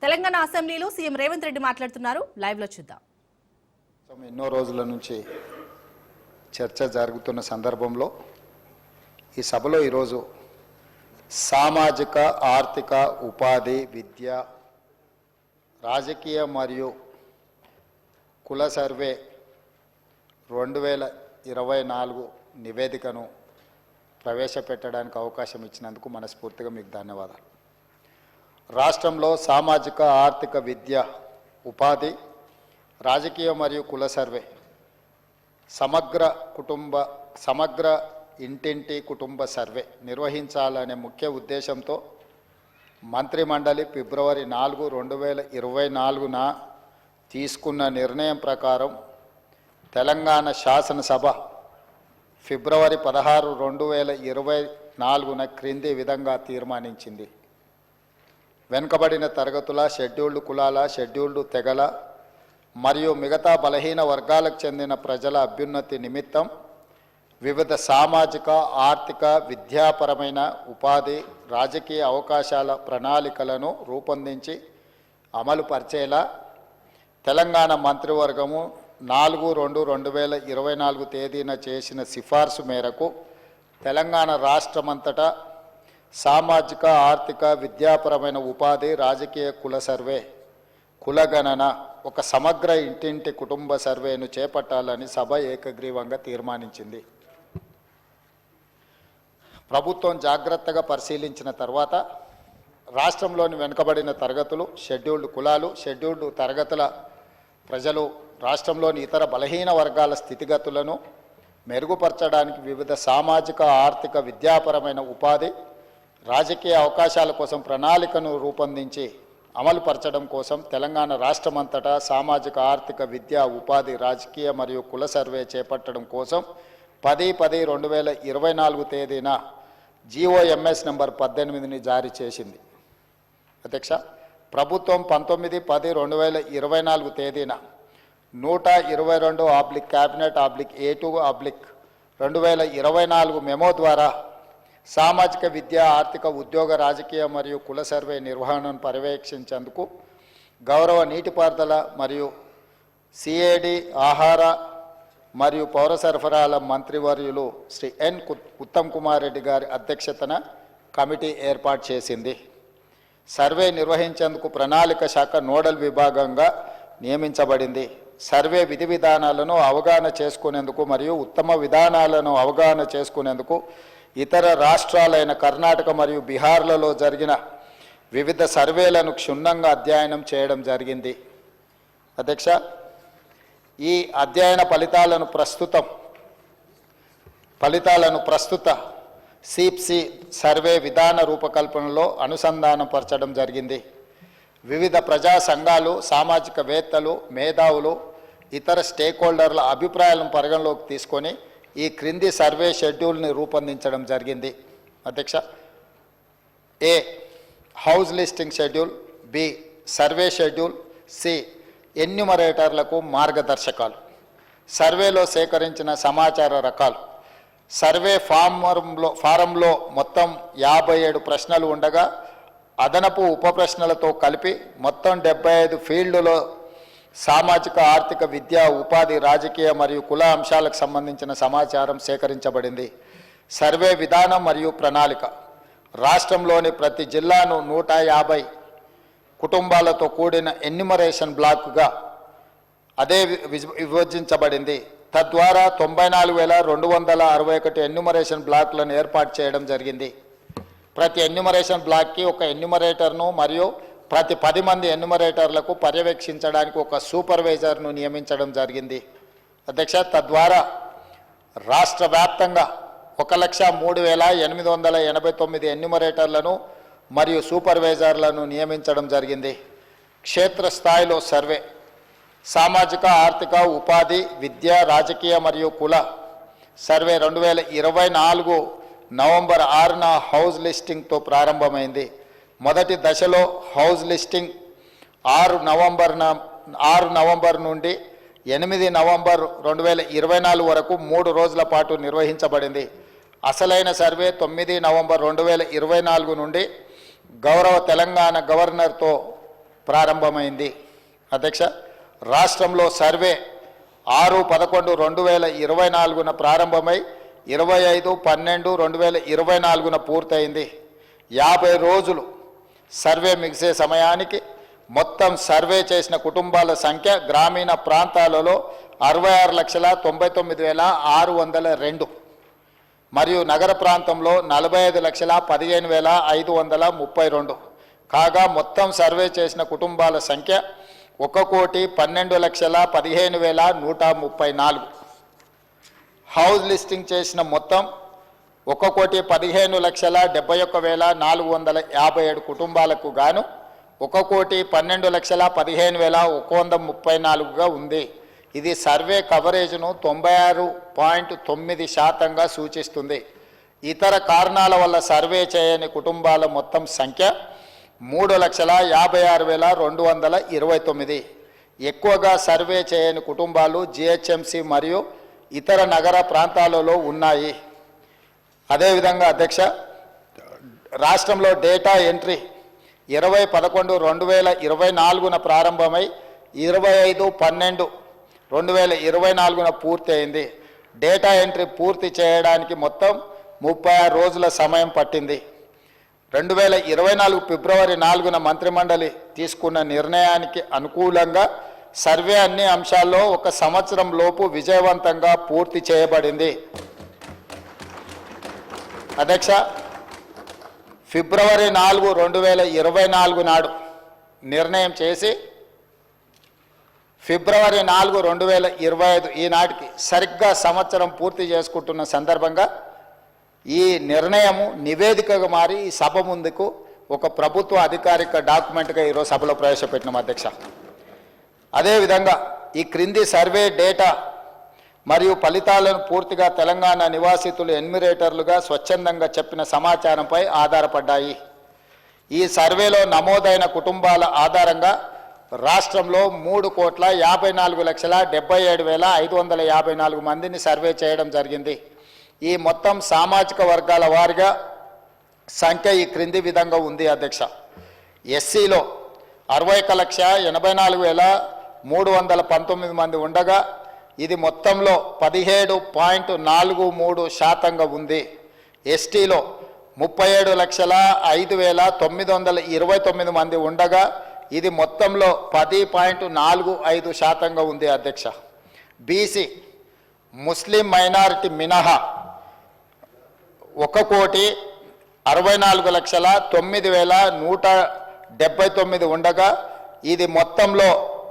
తెలంగాణ అసెంబ్లీలో సీఎం రేవంత్ రెడ్డి మాట్లాడుతున్నారు. లైవ్ లో చూద్దాం. ఎన్నో రోజుల నుంచి చర్చ జరుగుతున్న సందర్భంలో ఈ సభలో ఈరోజు సామాజిక ఆర్థిక ఉపాధి విద్య రాజకీయ మరియు కుల సర్వే 2024 నివేదికను ప్రవేశపెట్టడానికి అవకాశం ఇచ్చినందుకు మనస్ఫూర్తిగా మీకు ధన్యవాదాలు. రాష్ట్రంలో సామాజిక ఆర్థిక విద్య ఉపాధి రాజకీయ మరియు కుల సర్వే సమగ్ర ఇంటింటి కుటుంబ సర్వే నిర్వహించాలనే ముఖ్య ఉద్దేశంతో మంత్రిమండలి ఫిబ్రవరి 4, 2024న తీసుకున్న నిర్ణయం ప్రకారం తెలంగాణ శాసనసభ ఫిబ్రవరి 16, 2024న క్రింది విధంగా తీర్మానించింది. వెనుకబడిన తరగతుల, షెడ్యూల్డ్ కులాల, షెడ్యూల్డ్ తెగల మరియు మిగతా బలహీన వర్గాలకు చెందిన ప్రజల అభ్యున్నతి నిమిత్తం వివిధ సామాజిక ఆర్థిక విద్యాపరమైన ఉపాధి రాజకీయ అవకాశాల ప్రణాళికలను రూపొందించి అమలు పరిచేలా తెలంగాణ మంత్రివర్గము 4, 2024 తేదీన చేసిన సిఫార్సు మేరకు తెలంగాణ రాష్ట్రమంతటా సామాజిక ఆర్థిక విద్యాపరమైన ఉపాధి రాజకీయ కుల సర్వే కులగణన ఒక సమగ్ర ఇంటింటి కుటుంబ సర్వేను చేపట్టాలని సభ ఏకగ్రీవంగా తీర్మానించింది. ప్రభుత్వం జాగ్రత్తగా పరిశీలించిన తర్వాత రాష్ట్రంలోని వెనుకబడిన తరగతులు, షెడ్యూల్డ్ కులాలు, షెడ్యూల్డ్ తరగతుల ప్రజలు, రాష్ట్రంలోని ఇతర బలహీన వర్గాల స్థితిగతులను మెరుగుపరచడానికి వివిధ సామాజిక ఆర్థిక విద్యాపరమైన ఉపాధి రాజకీయ అవకాశాల కోసం ప్రణాళికను రూపొందించి అమలు పరచడం కోసం తెలంగాణ రాష్ట్రమంతటా సామాజిక ఆర్థిక విద్యా ఉపాధి రాజకీయ మరియు కుల సర్వే చేపట్టడం కోసం 10/10/2024 తేదీన GOMS నంబర్ 18ని జారీ చేసింది. అధ్యక్ష, ప్రభుత్వం 19/10/2024 తేదీన 122 క్యాబినెట్ A2/2024 మెమో ద్వారా సామాజిక విద్య ఆర్థిక ఉద్యోగ రాజకీయ మరియు కుల సర్వే నిర్వహణను పర్యవేక్షించేందుకు గౌరవ నీటిపారుదల మరియు CAD ఆహార మరియు పౌర సరఫరాల మంత్రివర్యులు శ్రీ ఎన్ ఉత్తమ్ కుమార్ రెడ్డి గారి అధ్యక్షతన కమిటీ ఏర్పాటు చేసింది. సర్వే నిర్వహించేందుకు ప్రణాళిక శాఖ నోడల్ విభాగంగా నియమించబడింది. సర్వే విధి విధానాలను అవగాహన చేసుకునేందుకు మరియు ఉత్తమ విధానాలను అవగాహన చేసుకునేందుకు ఇతర రాష్ట్రాలైన కర్ణాటక మరియు బీహార్లలో జరిగిన వివిధ సర్వేలను క్షుణ్ణంగా అధ్యయనం చేయడం జరిగింది. అధ్యక్ష, ఈ అధ్యయన ఫలితాలను ప్రస్తుత సిప్సి సర్వే విధాన రూపకల్పనలో అనుసంధానపరచడం జరిగింది. వివిధ ప్రజా సంఘాలు, సామాజికవేత్తలు, మేధావులు, ఇతర స్టేక్ హోల్డర్ల అభిప్రాయాలను పరిగణలోకి తీసుకొని ఈ క్రింది సర్వే షెడ్యూల్ని రూపొందించడం జరిగింది. అధ్యక్ష, A house listing schedule, B survey schedule, C ఎన్యూమరేటర్లకు మార్గదర్శకాలు, సర్వేలో సేకరించిన సమాచార రకాలు. సర్వే ఫారంలో మొత్తం 57 ప్రశ్నలు ఉండగా అదనపు ఉప ప్రశ్నలతో కలిపి మొత్తం 75 ఫీల్డ్లో సామాజిక ఆర్థిక విద్య ఉపాధి రాజకీయ మరియు కుల అంశాలకు సంబంధించిన సమాచారం సేకరించబడింది. సర్వే విధానం మరియు ప్రణాళిక రాష్ట్రంలోని ప్రతి జిల్లాను 150 కుటుంబాలతో కూడిన ఎన్యూమరేషన్ బ్లాక్గా విభజించబడింది. తద్వారా 94,261 ఎన్యూమరేషన్ బ్లాక్లను ఏర్పాటు చేయడం జరిగింది. ప్రతి ఎన్యూమరేషన్ బ్లాక్కి ఒక ఎన్యూమరేటర్ను మరియు ప్రతి 10 మంది ఎన్యూమరేటర్లకు పర్యవేక్షించడానికి ఒక సూపర్వైజర్ను నియమించడం జరిగింది. అధ్యక్ష, తద్వారా రాష్ట్ర వ్యాప్తంగా 1,03,889 ఎన్యూమరేటర్లను మరియు సూపర్వైజర్లను నియమించడం జరిగింది. క్షేత్రస్థాయిలో సర్వే సామాజిక ఆర్థిక ఉపాధి విద్య రాజకీయ మరియు కుల సర్వే 2024 నవంబర్ 6న హౌస్ లిస్టింగ్తో ప్రారంభమైంది. మొదటి దశలో హౌస్ లిస్టింగ్ 6 నవంబర్ నుండి 8 నవంబర్ 2024 వరకు 3 రోజుల పాటు నిర్వహించబడింది. అసలైన సర్వే 9 నవంబర్ 2024 నుండి గౌరవ తెలంగాణ గవర్నర్తో ప్రారంభమైంది. అధ్యక్ష, రాష్ట్రంలో సర్వే 6/11/2024 ప్రారంభమై 25/12/2024 పూర్తయింది. 50 రోజులు సర్వే ముగిసే సమయానికి మొత్తం సర్వే చేసిన కుటుంబాల సంఖ్య గ్రామీణ ప్రాంతాలలో 66,99,602 మరియు నగర ప్రాంతంలో 45,15,532 కాగా మొత్తం సర్వే చేసిన కుటుంబాల సంఖ్య 1,12,15,134. హౌస్ లిస్టింగ్ చేసిన మొత్తం 1,15,71,457 కుటుంబాలకు గాను 1,12,15,134గా ఉంది. ఇది సర్వే కవరేజ్ను 96.9% సూచిస్తుంది. ఇతర కారణాల వల్ల సర్వే చేయని కుటుంబాల మొత్తం సంఖ్య 3,56,229. ఎక్కువగా సర్వే చేయని కుటుంబాలు జిహెచ్ఎంసి మరియు ఇతర నగర ప్రాంతాలలో ఉన్నాయి. అదేవిధంగా అధ్యక్ష, రాష్ట్రంలో డేటా ఎంట్రీ 20/11/2024 ప్రారంభమై 25/12/2024 పూర్తి అయింది. డేటా ఎంట్రీ పూర్తి చేయడానికి మొత్తం 36 రోజుల సమయం పట్టింది. 2024 ఫిబ్రవరి 4న మంత్రిమండలి తీసుకున్న నిర్ణయానికి అనుకూలంగా సర్వే అన్ని అంశాల్లో 1 సంవత్సరం లోపు విజయవంతంగా పూర్తి చేయబడింది. అధ్యక్ష, ఫిబ్రవరి 4, 2024 నాడు నిర్ణయం చేసి ఫిబ్రవరి 4, 2025 ఈనాటికి సరిగ్గా సంవత్సరం పూర్తి చేసుకుంటున్న సందర్భంగా ఈ నిర్ణయము నివేదికగా మారి ఈ సభ ముందుకు ఒక ప్రభుత్వ అధికారిక డాక్యుమెంట్గా ఈరోజు సభలో ప్రవేశపెట్టినాం అధ్యక్ష. అదేవిధంగా ఈ క్రింది సర్వే డేటా మరియు ఫలితాలను పూర్తిగా తెలంగాణ నివాసితులు ఎన్యూమరేటర్లుగా స్వచ్ఛందంగా చెప్పిన సమాచారంపై ఆధారపడ్డాయి. ఈ సర్వేలో నమోదైన కుటుంబాల ఆధారంగా రాష్ట్రంలో 3,54,77,554 మందిని సర్వే చేయడం జరిగింది. ఈ మొత్తం సామాజిక వర్గాల వారిగా సంఖ్య ఈ క్రింది విధంగా ఉంది అధ్యక్ష. ఎస్సీలో 61,84,319 మంది ఉండగా ఇది మొత్తంలో 17.43% ఉంది. ఎస్టీలో 37,05,929 మంది ఉండగా ఇది మొత్తంలో 10.45% ఉంది అధ్యక్ష. బీసీ ముస్లిం మైనారిటీ మినహా 1,64,09,179 ఉండగా ఇది మొత్తంలో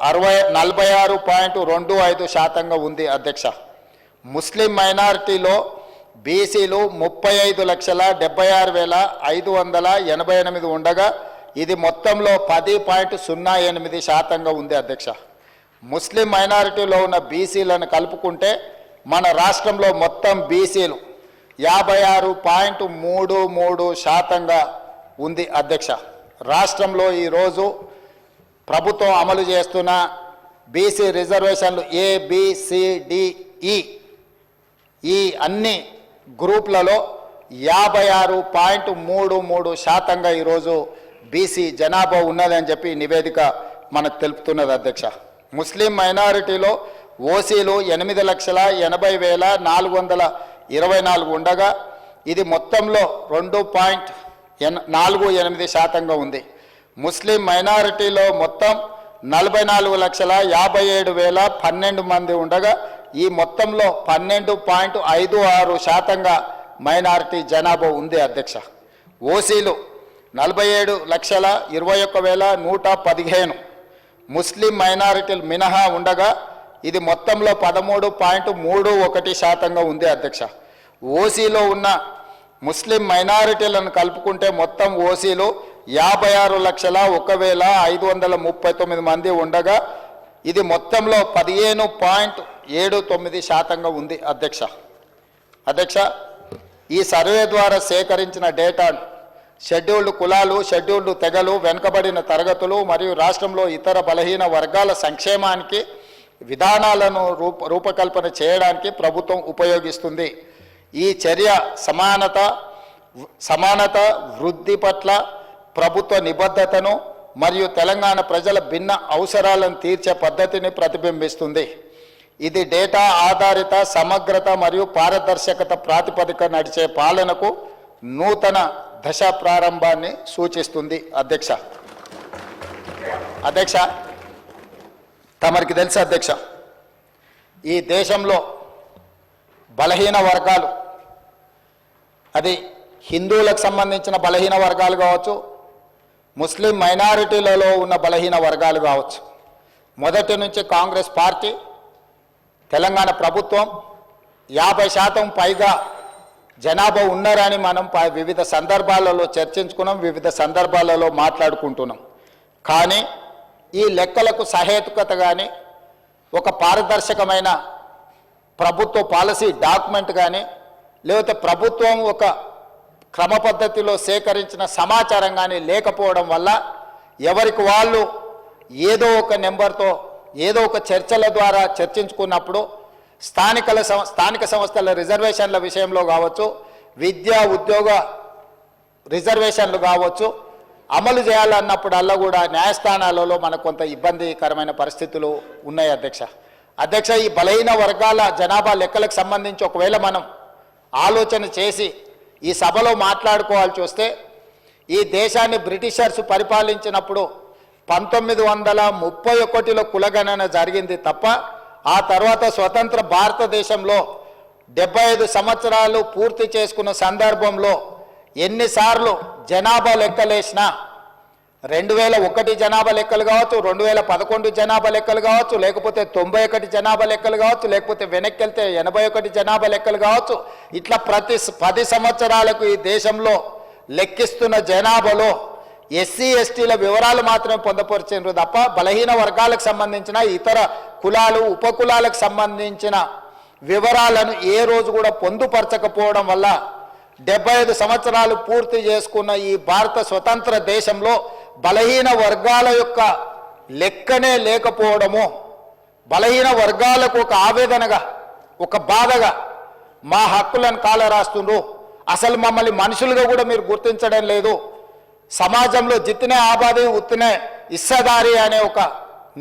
46.25% ఉంది అధ్యక్ష. ముస్లిం మైనారిటీలో బీసీలు 35,76,588 ఉండగా ఇది మొత్తంలో 10.08% ఉంది అధ్యక్ష. ముస్లిం మైనారిటీలో ఉన్న బీసీలను కలుపుకుంటే మన రాష్ట్రంలో మొత్తం బీసీలు 56.33% ఉంది అధ్యక్ష. రాష్ట్రంలో ఈరోజు ప్రభుత్వం అమలు చేస్తున్న బీసీ రిజర్వేషన్లు ABCDE ఈ అన్ని గ్రూప్లలో 56.33% ఈరోజు బీసీ జనాభా ఉన్నదని చెప్పి నివేదిక మనకు తెలుపుతున్నది అధ్యక్ష. ముస్లిం మైనారిటీలో ఓసీలు 8,80,424 ఉండగా ఇది మొత్తంలో 2.48% ఉంది. ముస్లిం మైనారిటీలో మొత్తం 44,57,012 మంది ఉండగా ఈ మొత్తంలో 12.56% మైనారిటీ జనాభా ఉంది అధ్యక్ష. ఓసీలు 47,21,115 ముస్లిం మైనారిటీలు మినహా ఉండగా ఇది మొత్తంలో 13.31% ఉంది అధ్యక్ష. ఓసీలో ఉన్న ముస్లిం మైనారిటీలను కలుపుకుంటే మొత్తం ఓసీలు 56,01,539 మంది ఉండగా ఇది మొత్తంలో 15.79% ఉంది అధ్యక్ష. ఈ సర్వే ద్వారా సేకరించిన డేటాను షెడ్యూల్డ్ కులాలు, షెడ్యూల్డ్ తెగలు, వెనుకబడిన తరగతులు మరియు రాష్ట్రంలో ఇతర బలహీన వర్గాల సంక్షేమానికి విధానాలను రూపకల్పన చేయడానికి ప్రభుత్వం ఉపయోగిస్తుంది. ఈ చర్య సమానత వృద్ధి పట్ల ప్రభుత్వ నిబద్ధతను మరియు తెలంగాణ ప్రజల భిన్న అవసరాలను తీర్చే పద్ధతిని ప్రతిబింబిస్తుంది. ఇది డేటా ఆధారిత సమగ్రత మరియు పారదర్శకత ప్రాతిపదిక నడిచే పాలనకు నూతన దశ ప్రారంభాన్ని సూచిస్తుంది. అధ్యక్ష తమరికి తెలుసు అధ్యక్ష, ఈ దేశంలో బలహీన వర్గాలు, అది హిందువులకు సంబంధించిన బలహీన వర్గాలు కావచ్చు, ముస్లిం మైనారిటీలలో ఉన్న బలహీన వర్గాలు కావచ్చు, మొదటి నుంచి కాంగ్రెస్ పార్టీ తెలంగాణ ప్రభుత్వం 50% పైగా జనాభా ఉన్నారని మనం వివిధ సందర్భాలలో చర్చించుకున్నాం, వివిధ సందర్భాలలో మాట్లాడుకుంటున్నాం. కానీ ఈ లెక్కలకు సహేతుకత కానీ ఒక పారదర్శకమైన ప్రభుత్వ పాలసీ డాక్యుమెంట్ కానీ లేకపోతే ప్రభుత్వం ఒక క్రమ పద్ధతిలో సేకరించిన సమాచారం కానీ లేకపోవడం వల్ల ఎవరికి వాళ్ళు ఏదో ఒక నెంబర్తో ఏదో ఒక చర్చల ద్వారా చర్చించుకున్నప్పుడు స్థానిక సంస్థల రిజర్వేషన్ల విషయంలో కావచ్చు, విద్యా ఉద్యోగ రిజర్వేషన్లు కావచ్చు, అమలు చేయాలన్నప్పుడల్లా కూడా న్యాయస్థానాలలో మనకు కొంత ఇబ్బందికరమైన పరిస్థితులు ఉన్నాయి. అధ్యక్ష ఈ బలహీన వర్గాల జనాభా లెక్కలకు సంబంధించి ఒకవేళ మనం ఆలోచన చేసి ఈ సభలో మాట్లాడుకోవాల్సి వస్తే, ఈ దేశాన్ని బ్రిటిషర్స్ పరిపాలించినప్పుడు 1931లో కులగణన జరిగింది తప్ప ఆ తర్వాత స్వతంత్ర భారతదేశంలో 75 సంవత్సరాలు పూర్తి చేసుకున్న సందర్భంలో ఎన్నిసార్లు జనాభా లెక్కలేసినా 2001 జనాభా లెక్కలు కావచ్చు, 2011 జనాభా లెక్కలు కావచ్చు, లేకపోతే 91 జనాభా లెక్కలు కావచ్చు, లేకపోతే వెనక్కి వెళ్తే 81 జనాభా లెక్కలు కావచ్చు, ఇట్లా ప్రతి 10 సంవత్సరాలకు ఈ దేశంలో లెక్కిస్తున్న జనాభాలో ఎస్సీ ఎస్టీల వివరాలు మాత్రమే పొందపరిచారు తప్ప బలహీన వర్గాలకు సంబంధించిన ఇతర కులాలు ఉపకులాలకు సంబంధించిన వివరాలను ఏ రోజు కూడా పొందుపరచకపోవడం వల్ల 75 సంవత్సరాలు పూర్తి చేసుకున్న ఈ భారత స్వతంత్ర దేశంలో బలహీన వర్గాల యొక్క లెక్కనే లేకపోవడము, బలహీన వర్గాలకు ఒక ఆవేదనగా ఒక బాధగా మా హక్కులను కాలరాస్తుండ్రు, అసలు మమ్మల్ని మనుషులుగా కూడా మీరు గుర్తించడం లేదు, సమాజంలో జిత్తినే ఆబాది ఉత్తినే ఇస్సదారి అనే ఒక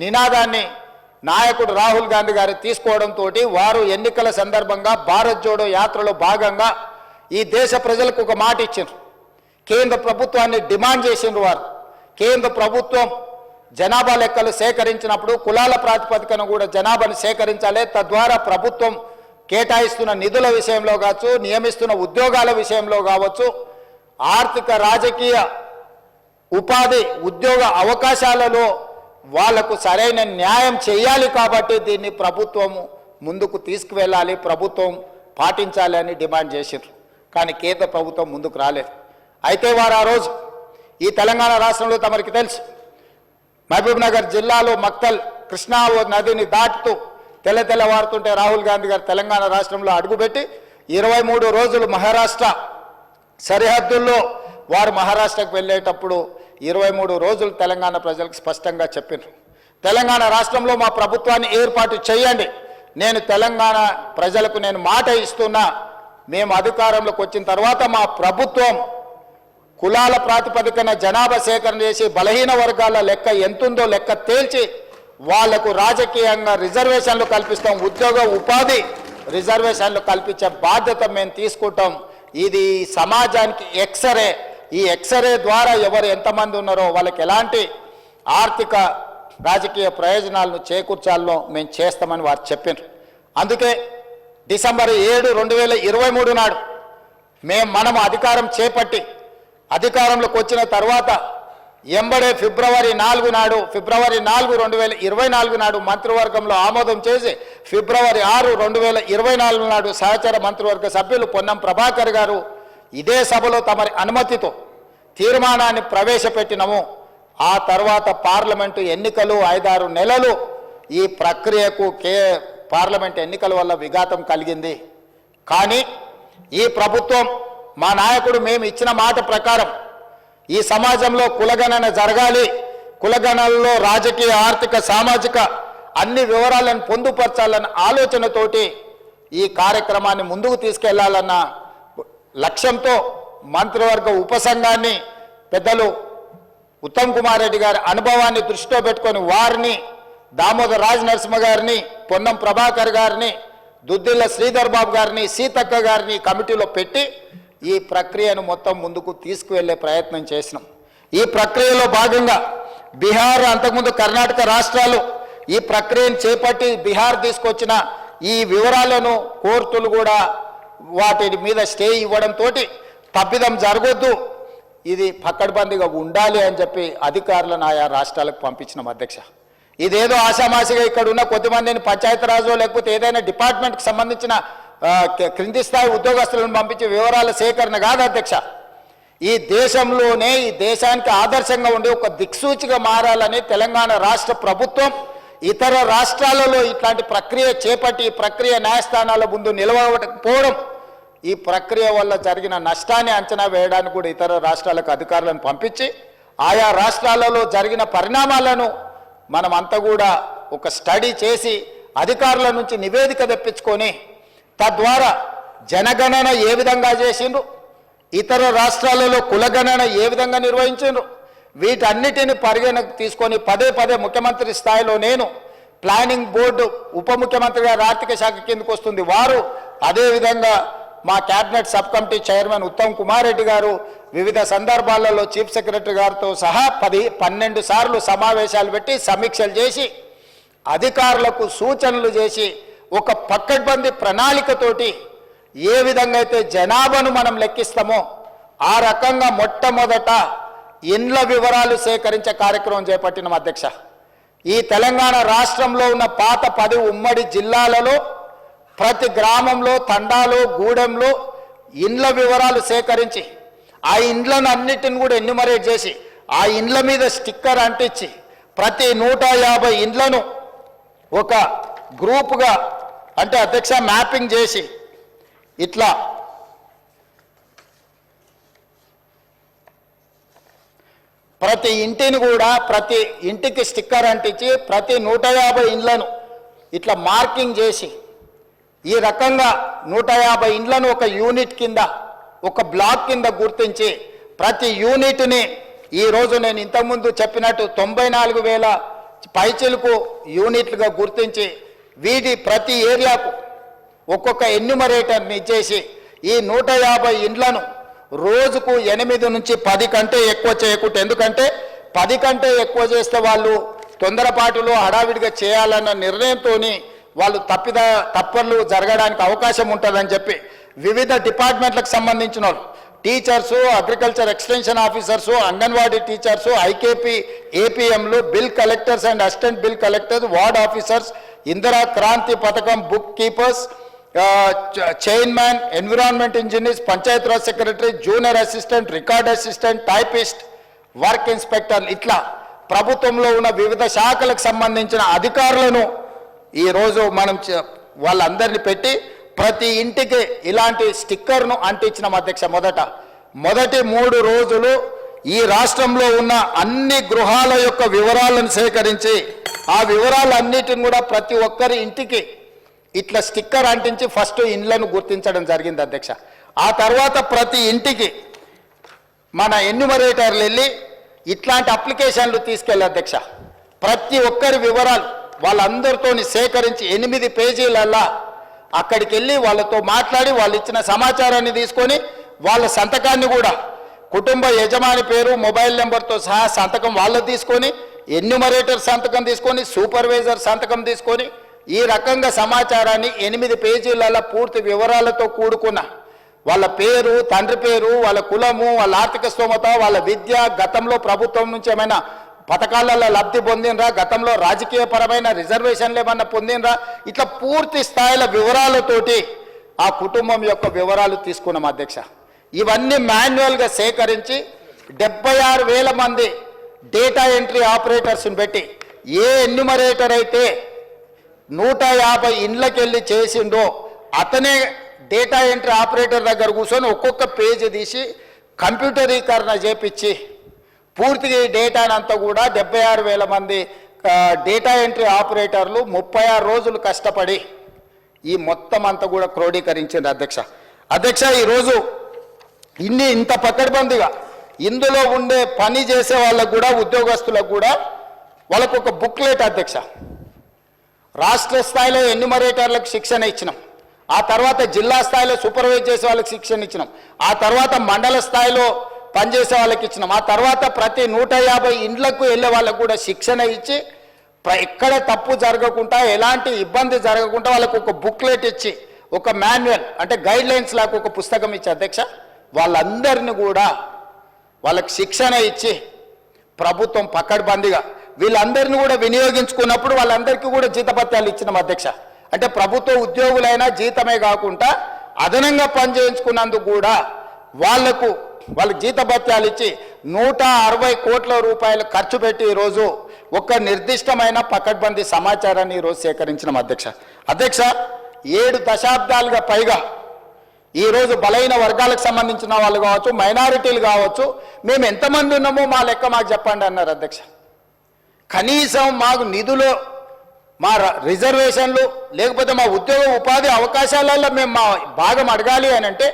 నినాదాన్ని నాయకుడు రాహుల్ గాంధీ గారు తీసుకోవడంతో వారు ఎన్నికల సందర్భంగా భారత్ జోడో యాత్రలో భాగంగా ఈ దేశ ప్రజలకు ఒక మాట ఇచ్చారు. కేంద్ర ప్రభుత్వాన్ని డిమాండ్ చేసిండ్రు. వారు కేంద్ర ప్రభుత్వం జనాభా లెక్కలు సేకరించినప్పుడు కులాల ప్రాతిపదికన కూడా జనాభాను సేకరించాలి, తద్వారా ప్రభుత్వం కేటాయిస్తున్న నిధుల విషయంలో కావచ్చు, నియమిస్తున్న ఉద్యోగాల విషయంలో కావచ్చు, ఆర్థిక రాజకీయ ఉపాధి ఉద్యోగ అవకాశాలలో వాళ్లకు సరైన న్యాయం చేయాలి. కాబట్టి దీన్ని ప్రభుత్వము ముందుకు తీసుకువెళ్ళాలి, ప్రభుత్వం పాటించాలి అని డిమాండ్ చేసిండ్రు. కానీ కేంద్ర ప్రభుత్వం ముందుకు రాలేదు. అయితే వారు ఆ రోజు ఈ తెలంగాణ రాష్ట్రంలో తమరికి తెలుసు, మహబూబ్ నగర్ జిల్లాలో మక్తల్ కృష్ణా నదిని దాటుతూ తెల్లవారుతుంటే రాహుల్ గాంధీ గారు తెలంగాణ రాష్ట్రంలో అడుగుపెట్టి 23 రోజులు మహారాష్ట్ర సరిహద్దుల్లో వారు మహారాష్ట్రకు వెళ్ళేటప్పుడు 23 రోజులు తెలంగాణ ప్రజలకు స్పష్టంగా చెప్పారు, తెలంగాణ రాష్ట్రంలో మా ప్రభుత్వాన్ని ఏర్పాటు చేయండి, నేను తెలంగాణ ప్రజలకు నేను మాట ఇస్తున్నా, మేము అధికారంలోకి వచ్చిన తర్వాత మా ప్రభుత్వం కులాల ప్రాతిపదికన జనాభా సేకరణ చేసి బలహీన వర్గాల లెక్క ఎంతుందో లెక్క తేల్చి వాళ్లకు రాజకీయంగా రిజర్వేషన్లు కల్పిస్తాం, ఉద్యోగ ఉపాధి రిజర్వేషన్లు కల్పించే బాధ్యత మేము తీసుకుంటాం. ఇది సమాజానికి ఎక్స్రే, ఈ ఎక్స్రే ద్వారా ఎవరు ఎంతమంది ఉన్నారో వాళ్ళకి ఎలాంటి ఆర్థిక రాజకీయ ప్రయోజనాలను చేకూర్చాలో మేము చేస్తామని వారు చెప్పారు. అందుకే డిసెంబర్ 7, 2023 నాడు మనం అధికారం చేపట్టి అధికారంలోకి వచ్చిన తర్వాత ఎంబడే ఫిబ్రవరి 4 నాడు 2024 నాడు మంత్రివర్గంలో ఆమోదం చేసి ఫిబ్రవరి 6, 2024 నాడు సహచర మంత్రివర్గ సభ్యులు పొన్నం ప్రభాకర్ గారు ఇదే సభలో తమరి అనుమతితో తీర్మానాన్ని ప్రవేశపెట్టినము. ఆ తర్వాత పార్లమెంటు ఎన్నికలు 5-6 నెలలు ఈ ప్రక్రియకు పార్లమెంట్ ఎన్నికల వల్ల విఘాతం కలిగింది. కానీ ఈ ప్రభుత్వం మా నాయకుడు మేము ఇచ్చిన మాట ప్రకారం ఈ సమాజంలో కులగణన జరగాలి, కులగణనలో రాజకీయ ఆర్థిక సామాజిక అన్ని వివరాలను పొందుపరచాలన్న ఆలోచనతోటి ఈ కార్యక్రమాన్ని ముందుకు తీసుకెళ్లాలన్న లక్ష్యంతో మంత్రివర్గ ఉపసంఘాన్ని పెద్దలు ఉత్తమ్ కుమార్ రెడ్డి గారి అనుభవాన్ని దృష్టిలో పెట్టుకొని వారిని, దామోదర్ రాజ్ నరసింహ గారిని, పొన్నం ప్రభాకర్ గారిని, దుద్దిల్ల శ్రీధర్ బాబు గారిని, సీతక్క గారిని కమిటీలో పెట్టి ఈ ప్రక్రియను మొత్తం ముందుకు తీసుకువెళ్ళే ప్రయత్నం చేసినాం. ఈ ప్రక్రియలో భాగంగా బీహార్, అంతకుముందు కర్ణాటక రాష్ట్రాలు ఈ ప్రక్రియను చేపట్టి బీహార్ తీసుకొచ్చిన ఈ వివరాలను కోర్టులు కూడా వాటి మీద స్టే ఇవ్వడంతో తప్పిదం జరగొద్దు, ఇది పక్కడ్బందీగా ఉండాలి అని చెప్పి అధికారులను ఆయా రాష్ట్రాలకు పంపించినాం అధ్యక్ష. ఇదేదో ఆషామాషిగా ఇక్కడ ఉన్న కొద్దిమందిని పంచాయతీరాజు లేకపోతే ఏదైనా డిపార్ట్మెంట్కి సంబంధించిన క్రింది స్థాయి ఉద్యోగస్తులను పంపించే వివరాల సేకరణ కాదు అధ్యక్ష. ఈ దేశంలోనే, ఈ దేశానికి ఆదర్శంగా ఉండే ఒక దిక్సూచిగా మారాలని తెలంగాణ రాష్ట్ర ప్రభుత్వం ఇతర రాష్ట్రాలలో ఇట్లాంటి ప్రక్రియ చేపట్టి ఈ ప్రక్రియ న్యాయస్థానాల ముందు నిలవకపోవడం, ఈ ప్రక్రియ వల్ల జరిగిన నష్టాన్ని అంచనా వేయడానికి కూడా ఇతర రాష్ట్రాలకు అధికారులను పంపించి ఆయా రాష్ట్రాలలో జరిగిన పరిణామాలను మనమంతా కూడా ఒక స్టడీ చేసి అధికారుల నుంచి నివేదిక తెప్పించుకొని తద్వారా జనగణన ఏ విధంగా చేసిండ్రు, ఇతర రాష్ట్రాలలో కులగణన ఏ విధంగా నిర్వహించిండ్రు, వీటన్నిటిని పరిగణకు తీసుకొని పదే పదే ముఖ్యమంత్రి స్థాయిలో నేను, ప్లానింగ్ బోర్డు ఉప ముఖ్యమంత్రి గారు ఆర్థిక శాఖ కిందకు వస్తుంది వారు, అదేవిధంగా మా cabinet sub committee chairman Uttam Kumar Reddy గారు వివిధ సందర్భాలలో చీఫ్ సెక్రటరీ గారితో సహా 12 సార్లు సమావేశాలు పెట్టి సమీక్షలు చేసి అధికారులకు సూచనలు చేసి ఒక పక్కడ్బందీ ప్రణాళికతోటి ఏ విధంగా అయితే జనాభాను మనం లెక్కిస్తామో ఆ రకంగా మొట్టమొదట ఇండ్ల వివరాలు సేకరించే కార్యక్రమం చేపట్టిన అధ్యక్ష. ఈ తెలంగాణ రాష్ట్రంలో ఉన్న పాత 10 ఉమ్మడి జిల్లాలలో ప్రతి గ్రామంలో, తండాలో, గూడెంలో ఇండ్ల వివరాలు సేకరించి ఆ ఇండ్లను అన్నిటిని కూడా ఎన్యుమరేట్ చేసి ఆ ఇండ్ల మీద స్టిక్కర్ అంటించి ప్రతి 150 ఇండ్లను ఒక గ్రూపుగా అంటే అధ్యక్ష మ్యాపింగ్ చేసి ఇట్లా ప్రతి ఇంటిని కూడా ప్రతి ఇంటికి స్టిక్కర్ అంటించి ప్రతి 150 ఇండ్లను ఇట్లా మార్కింగ్ చేసి ఈ రకంగా 150 ఇండ్లను ఒక యూనిట్ కింద, ఒక బ్లాక్ కింద గుర్తించి ప్రతి యూనిట్ని ఈరోజు నేను ఇంతకుముందు చెప్పినట్టు 94,000 పైచిలకు యూనిట్లుగా గుర్తించి వీటి ప్రతి ఏరియాకు ఒక్కొక్క ఎన్యుమరేటర్ని ఇచ్చేసి ఈ 150 ఇండ్లను రోజుకు 8 నుంచి 10 కంటే ఎక్కువ చేయకూడదు. ఎందుకంటే 10 కంటే ఎక్కువ చేస్తే వాళ్ళు తొందరపాటులో హడావిడిగా చేయాలన్న నిర్ణయంతో వాళ్ళు తప్పర్లు జరగడానికి అవకాశం ఉంటుందని చెప్పి వివిధ డిపార్ట్మెంట్లకు సంబంధించిన వాళ్ళు, teachers, agriculture extension officers, Anganwadi teachers, IKP, ఏపీఎంలు, bill collectors and assistant bill collectors, ward officers, Indira Kranti పథకం book keepers, chairman, environment engineers, Panchayati Raj secretary, junior assistant, record assistant, typist, work inspector, ఇట్లా ప్రభుత్వంలో ఉన్న వివిధ శాఖలకు సంబంధించిన అధికారులను ఈరోజు మనం వాళ్ళందరినీ పెట్టి ప్రతి ఇంటికి ఇలాంటి స్టిక్కర్ను అంటించిన అధ్యక్ష. మొదటి 3 రోజులు ఈ రాష్ట్రంలో ఉన్న అన్ని గృహాల యొక్క వివరాలను సేకరించి ఆ వివరాలన్నిటిని కూడా ప్రతి ఒక్కరి ఇంటికి ఇట్లా స్టిక్కర్ అంటించి ఫస్ట్ ఇండ్లను గుర్తించడం జరిగింది అధ్యక్ష. ఆ తర్వాత ప్రతి ఇంటికి మన ఎన్యుమరేటర్లు వెళ్ళి ఇట్లాంటి అప్లికేషన్లు తీసుకెళ్ళి అధ్యక్ష ప్రతి ఒక్కరి వివరాలు వాళ్ళందరితో సేకరించి 8 పేజీలల్లా అక్కడికి వెళ్ళి వాళ్ళతో మాట్లాడి వాళ్ళు ఇచ్చిన సమాచారాన్ని తీసుకొని వాళ్ళ సంతకాన్ని కూడా కుటుంబ యజమాని పేరు, మొబైల్ నెంబర్తో సహా సంతకం వాళ్ళు తీసుకొని, ఎన్యుమరేటర్ సంతకం తీసుకొని, సూపర్వైజర్ సంతకం తీసుకొని ఈ రకంగా సమాచారాన్ని 8 పేజీలలో పూర్తి వివరాలతో కూడుకున్న వాళ్ళ పేరు, తండ్రి పేరు, వాళ్ళ కులము, వాళ్ళ ఆర్థిక స్తోమత, వాళ్ళ విద్య, గతంలో ప్రభుత్వం నుంచి ఏమైనా పథకాలలో లబ్ధి పొందినరా, గతంలో రాజకీయ పరమైన రిజర్వేషన్లు ఏమన్నా పొందినరా, ఇట్లా పూర్తి స్థాయిల వివరాలతోటి ఆ కుటుంబం యొక్క వివరాలు తీసుకున్నాం అధ్యక్ష. ఇవన్నీ మాన్యువల్గా సేకరించి 76,000 మంది డేటా ఎంట్రీ ఆపరేటర్స్ని పెట్టి ఏ ఎన్యుమరేటర్ అయితే 150 ఇండ్లకి వెళ్ళి చేసిండో అతనే డేటా ఎంట్రీ ఆపరేటర్ దగ్గర కూర్చొని ఒక్కొక్క పేజీ తీసి కంప్యూటరీకరణ చేపించి పూర్తిగా ఈ డేటానంతా కూడా 76,000 మంది డేటా ఎంట్రీ ఆపరేటర్లు 36 రోజులు కష్టపడి ఈ మొత్తం అంతా కూడా క్రోడీకరించింది అధ్యక్ష. ఈరోజు ఇంత పకడ్బందీగా ఇందులో ఉండే పని చేసే వాళ్ళకు కూడా ఉద్యోగస్తులకు కూడా వాళ్ళకు ఒక బుక్లెట్ అధ్యక్ష. రాష్ట్ర స్థాయిలో ఎన్యూమరేటర్లకు శిక్షణ ఇచ్చినాం, ఆ తర్వాత జిల్లా స్థాయిలో సూపర్వైజ్ చేసే వాళ్ళకి శిక్షణ ఇచ్చినాం, ఆ తర్వాత మండల స్థాయిలో పనిచేసే వాళ్ళకి ఇచ్చినాం, ఆ తర్వాత ప్రతి 150 ఇండ్లకు వెళ్ళే వాళ్ళకు కూడా శిక్షణ ఇచ్చి ఎక్కడ తప్పు జరగకుండా ఎలాంటి ఇబ్బంది జరగకుండా వాళ్ళకు ఒక బుక్లెట్ ఇచ్చి ఒక మాన్యువల్ అంటే గైడ్ లైన్స్ లాగా ఒక పుస్తకం ఇచ్చి అధ్యక్ష వాళ్ళందరినీ కూడా వాళ్ళకి శిక్షణ ఇచ్చి ప్రభుత్వం పకడ్బందీగా వీళ్ళందరినీ కూడా వినియోగించుకున్నప్పుడు వాళ్ళందరికీ కూడా జీతభత్యాలు ఇచ్చినాం అధ్యక్ష. అంటే ప్రభుత్వ ఉద్యోగులైనా జీతమే కాకుండా అదనంగా పనిచేయించుకున్నందుకు కూడా వాళ్ళకు జీతభత్యాలు ఇచ్చి 160 కోట్ల రూపాయలు ఖర్చు పెట్టి ఈరోజు ఒక నిర్దిష్టమైన పకడ్బందీ సమాచారాన్ని ఈరోజు సేకరించిన అధ్యక్ష 7 దశాబ్దాలుగా పైగా ఈరోజు బలైన వర్గాలకు సంబంధించిన వాళ్ళు కావచ్చు, మైనారిటీలు కావచ్చు, మేము ఎంతమంది ఉన్నామో మా లెక్క మాకు చెప్పండి అన్నారు అధ్యక్ష. కనీసం మాకు నిధులు, మా రిజర్వేషన్లు, లేకపోతే మా ఉద్యోగ ఉపాధి అవకాశాలలో మేము మా భాగం అడగాలి అని అంటే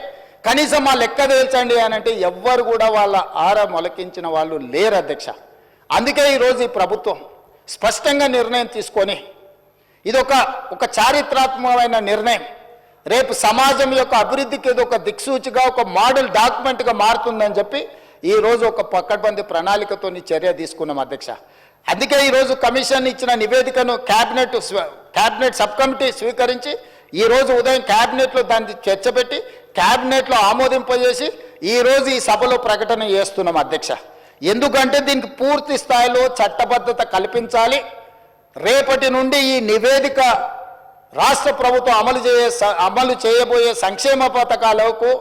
కనీసం మా లెక్క తేల్చండి అని అంటే ఎవ్వరు కూడా వాళ్ళ ఆర మొలకించిన వాళ్ళు లేరు అధ్యక్ష. అందుకే ఈరోజు ఈ ప్రభుత్వం స్పష్టంగా నిర్ణయం తీసుకొని ఇది ఒక చారిత్రాత్మకమైన నిర్ణయం, రేపు సమాజం యొక్క అభివృద్ధికి ఇది ఒక దిక్సూచిగా ఒక మోడల్ డాక్యుమెంట్గా మారుతుందని చెప్పి ఈరోజు ఒక పకడ్బందీ ప్రణాళికతో చర్య తీసుకున్నాం అధ్యక్ష. అందుకే ఈరోజు కమిషన్ ఇచ్చిన నివేదికను క్యాబినెట్ సబ్ కమిటీ స్వీకరించి ఈరోజు ఉదయం క్యాబినెట్లో దాన్ని చర్చ పెట్టి క్యాబినెట్లో ఆమోదింపజేసి ఈరోజు ఈ సభలో ప్రకటన చేస్తున్నాం అధ్యక్ష. ఎందుకంటే దీనికి పూర్తి స్థాయిలో చట్టబద్ధత కల్పించాలి. రేపటి నుండి ఈ నివేదిక రాష్ట్ర ప్రభుత్వం అమలు చేయబోయే సంక్షేమ పథకాలకు,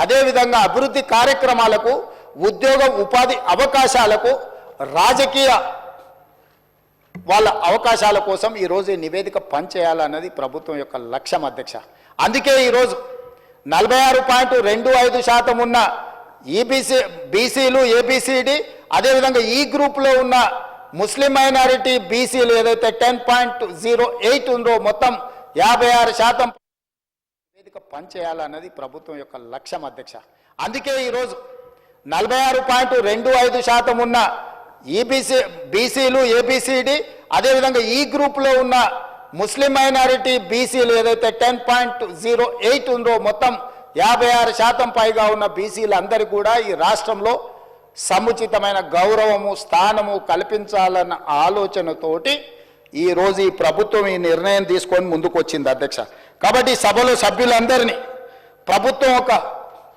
అదేవిధంగా అభివృద్ధి కార్యక్రమాలకు, ఉద్యోగ ఉపాధి అవకాశాలకు, రాజకీయ వాళ్ళ అవకాశాల కోసం ఈరోజు ఈ నివేదిక పనిచేయాలన్నది ప్రభుత్వం యొక్క లక్ష్యం అధ్యక్ష. అందుకే ఈరోజు 46.25% ఉన్న బీసీలు, ఏబిసిడి, అదేవిధంగా ఈ గ్రూప్లో ఉన్న ముస్లిం మైనారిటీ బీసీలు ఏదైతే 10.08 ఉందో మొత్తం 56% నివేదిక పనిచేయాలన్నది ప్రభుత్వం యొక్క లక్ష్యం అధ్యక్ష. అందుకే ఈరోజు 46.25% ఉన్న బీసీలు, ఏబిసిడి, అదేవిధంగా ఈ గ్రూప్లో ఉన్న ముస్లిం మైనారిటీ బీసీలు ఏదైతే 10.08 ఉందో మొత్తం 56% పైగా ఉన్న బీసీలందరికీ కూడా ఈ రాష్ట్రంలో సముచితమైన గౌరవము, స్థానము కల్పించాలన్న ఆలోచనతోటి ఈరోజు ఈ ప్రభుత్వం ఈ నిర్ణయం తీసుకొని ముందుకు వచ్చింది అధ్యక్ష. కాబట్టి సభలో సభ్యులందరినీ ప్రభుత్వం ఒక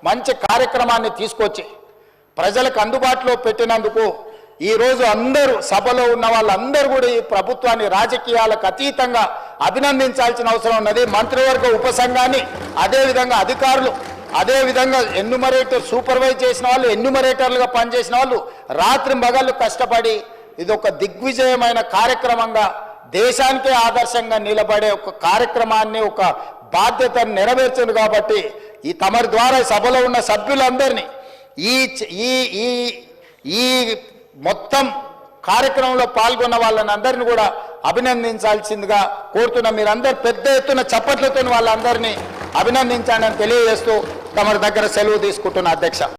మంచి కార్యక్రమాన్ని తీసుకొచ్చి ప్రజలకు అందుబాటులో పెట్టినందుకు ఈరోజు అందరూ సభలో ఉన్న వాళ్ళందరూ కూడా ఈ ప్రభుత్వాన్ని రాజకీయాలకు అతీతంగా అభినందించాల్సిన అవసరం ఉన్నది. మంత్రివర్గ ఉపసంఘాన్ని, అదేవిధంగా అధికారులు, అదేవిధంగా సూపర్వైజ్ చేసిన వాళ్ళు, ఎన్యూమరేటర్లుగా పనిచేసిన వాళ్ళు రాత్రి మగళ్ళు కష్టపడి ఇది ఒక దిగ్విజయమైన కార్యక్రమంగా దేశానికే ఆదర్శంగా నిలబడే ఒక కార్యక్రమాన్ని, ఒక బాధ్యతను నెరవేర్చింది. కాబట్టి ఈ తమరి ద్వారా సభలో ఉన్న సభ్యులందరినీ ఈ మొత్తం కార్యక్రమంలో పాల్గొన్న వాళ్ళని అందరినీ కూడా అభినందించాల్సిందిగా కోరుతున్నా. మీరందరూ పెద్ద ఎత్తున చప్పట్లతో వాళ్ళందరినీ అభినందించాలని తెలియజేస్తూ తమరి దగ్గర సెలవు తీసుకుంటున్న అధ్యక్ష.